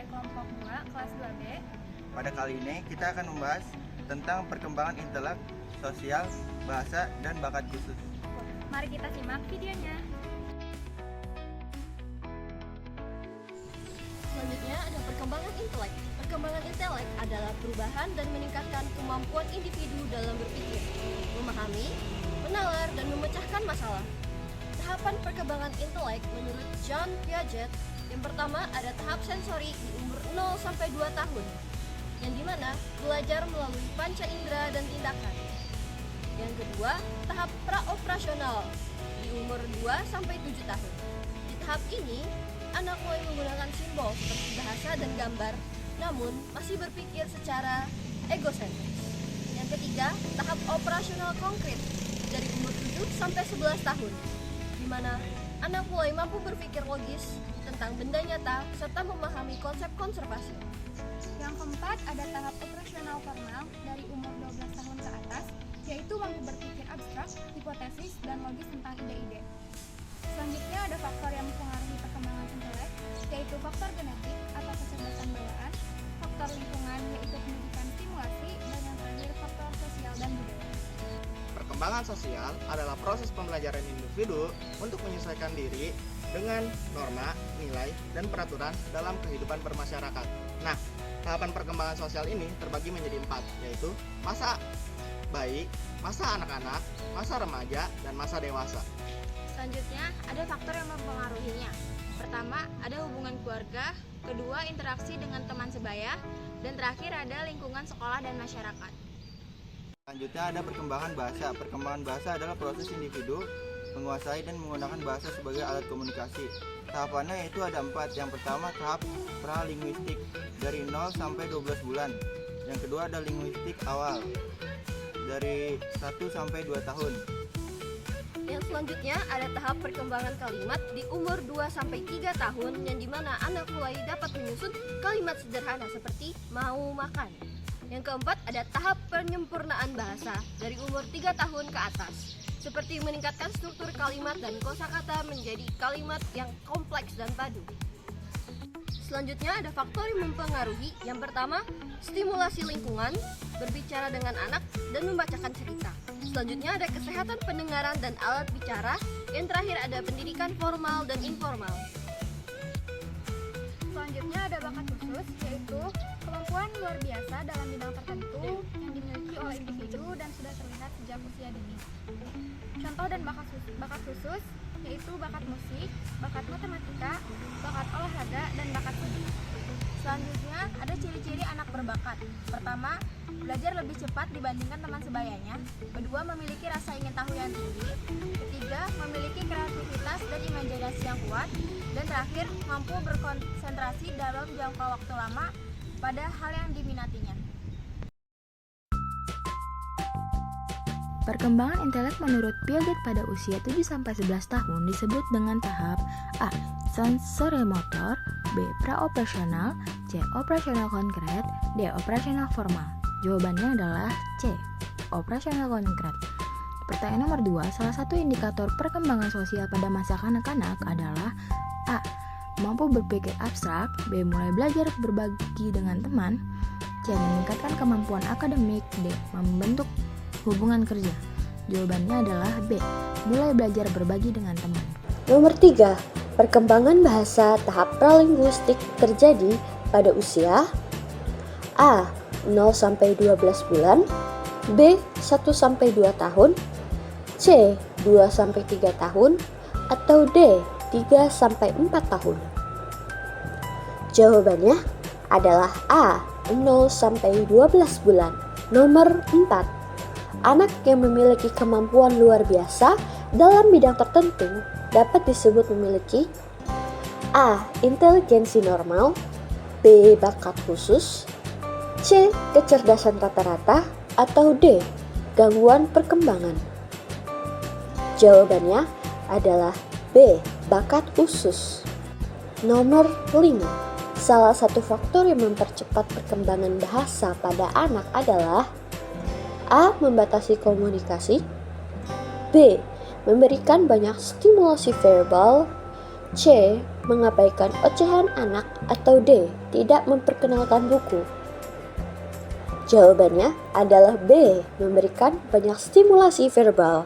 kelompok 2 kelas 2B. Pada kali ini kita akan membahas tentang perkembangan intelek, sosial, bahasa, dan bakat khusus. Mari kita simak videonya. Selanjutnya ada perkembangan intelek. Perkembangan intelek adalah perubahan dan meningkatkan kemampuan individu dalam berpikir, memahami, menalar, dan memecahkan masalah. Tahapan perkembangan intelek menurut John Piaget, yang pertama ada tahap sensori di umur 0-2 tahun, yang dimana belajar melalui panca indera dan tindakan. Yang kedua, tahap praoperasional di umur 2-7 tahun. Di tahap ini, anak mulai menggunakan simbol seperti bahasa dan gambar, namun masih berpikir secara egosentris. Yang ketiga, tahap operasional konkret dari umur 7-11 tahun, di mana anak mulai mampu berpikir logis tentang benda nyata serta memahami konsep konservasi. Yang keempat ada tahap operasional formal dari umur 12 tahun ke atas, yaitu mampu berpikir abstrak, hipotesis, dan logis tentang ide-ide. Selanjutnya ada faktor yang mempengaruhi perkembangan intelek, yaitu faktor genetik atau kecerdasan bawaan, faktor lingkungan yaitu pendidikan stimulasi, dan yang terakhir faktor sosial dan budaya. Perkembangan sosial adalah proses pembelajaran individu untuk menyesuaikan diri dengan norma, nilai, dan peraturan dalam kehidupan bermasyarakat. Nah, tahapan perkembangan sosial ini terbagi menjadi 4, yaitu masa bayi, masa anak-anak, masa remaja, dan masa dewasa. Selanjutnya, ada faktor yang mempengaruhinya. Pertama, ada hubungan keluarga, kedua, interaksi dengan teman sebaya, dan terakhir ada lingkungan sekolah dan masyarakat. Selanjutnya ada perkembangan bahasa. Perkembangan bahasa adalah proses individu menguasai dan menggunakan bahasa sebagai alat komunikasi. Tahapannya yaitu ada 4. Yang pertama tahap pralinguistik dari 0-12 bulan. Yang kedua ada linguistik awal dari 1-2 tahun. Yang selanjutnya ada tahap perkembangan kalimat di umur 2-3 tahun, yang dimana anak mulai dapat menyusun kalimat sederhana seperti mau makan. Yang keempat ada tahap penyempurnaan bahasa dari umur 3 tahun ke atas, seperti meningkatkan struktur kalimat dan kosakata menjadi kalimat yang kompleks dan padu. Selanjutnya ada faktor yang mempengaruhi. Yang pertama, stimulasi lingkungan, berbicara dengan anak, dan membacakan cerita. Selanjutnya ada kesehatan pendengaran dan alat bicara. Yang terakhir ada pendidikan formal dan informal. Selanjutnya ada bakat khusus, yaitu kemampuan luar biasa dalam bidang tertentu yang dimiliki oleh individu dan sudah terlihat sejak usia dini. Contoh dan bakat khusus yaitu bakat musik, bakat matematika, bakat olahraga, dan bakat seni. Selanjutnya ada ciri-ciri anak berbakat. Pertama, belajar lebih cepat dibandingkan teman sebayanya. Kedua, memiliki rasa ingin tahu yang tinggi. Ketiga, memiliki kreativitas dan imajinasi yang kuat. Dan terakhir, mampu berkonsentrasi dalam jangka waktu lama pada hal yang diminatinya. Perkembangan intelek menurut Piaget pada usia 7-11 tahun disebut dengan tahap A. Sensorimotor, B. Praoperasional, C. Operasional konkret, D. Operasional formal. Jawabannya adalah C. Operasional konkret. Pertanyaan nomor 2, salah satu indikator perkembangan sosial pada masa kanak-kanak adalah A. Mampu berpikir abstrak, B. Mulai belajar berbagi dengan teman, C. Meningkatkan kemampuan akademik, D. Membentuk hubungan kerja. Jawabannya adalah B. Mulai belajar berbagi dengan teman. Nomor 3, perkembangan bahasa tahap pralinguistik terjadi pada usia A. 0-12 bulan, B. 1-2 tahun, C. 2-3 tahun, atau D. 3-4 tahun. Jawabannya adalah A. 0-12 bulan. Nomor 4, anak yang memiliki kemampuan luar biasa dalam bidang tertentu dapat disebut memiliki A. Inteligensi normal, B. Bakat khusus, C. Kecerdasan rata-rata, atau D. Gangguan perkembangan. Jawabannya adalah B. Bakat khusus. Nomor 5, salah satu faktor yang mempercepat perkembangan bahasa pada anak adalah A. Membatasi komunikasi, B. Memberikan banyak stimulasi verbal, C. Mengabaikan ocehan anak. Atau D. Tidak memperkenalkan buku. Jawabannya adalah B. Memberikan banyak stimulasi verbal.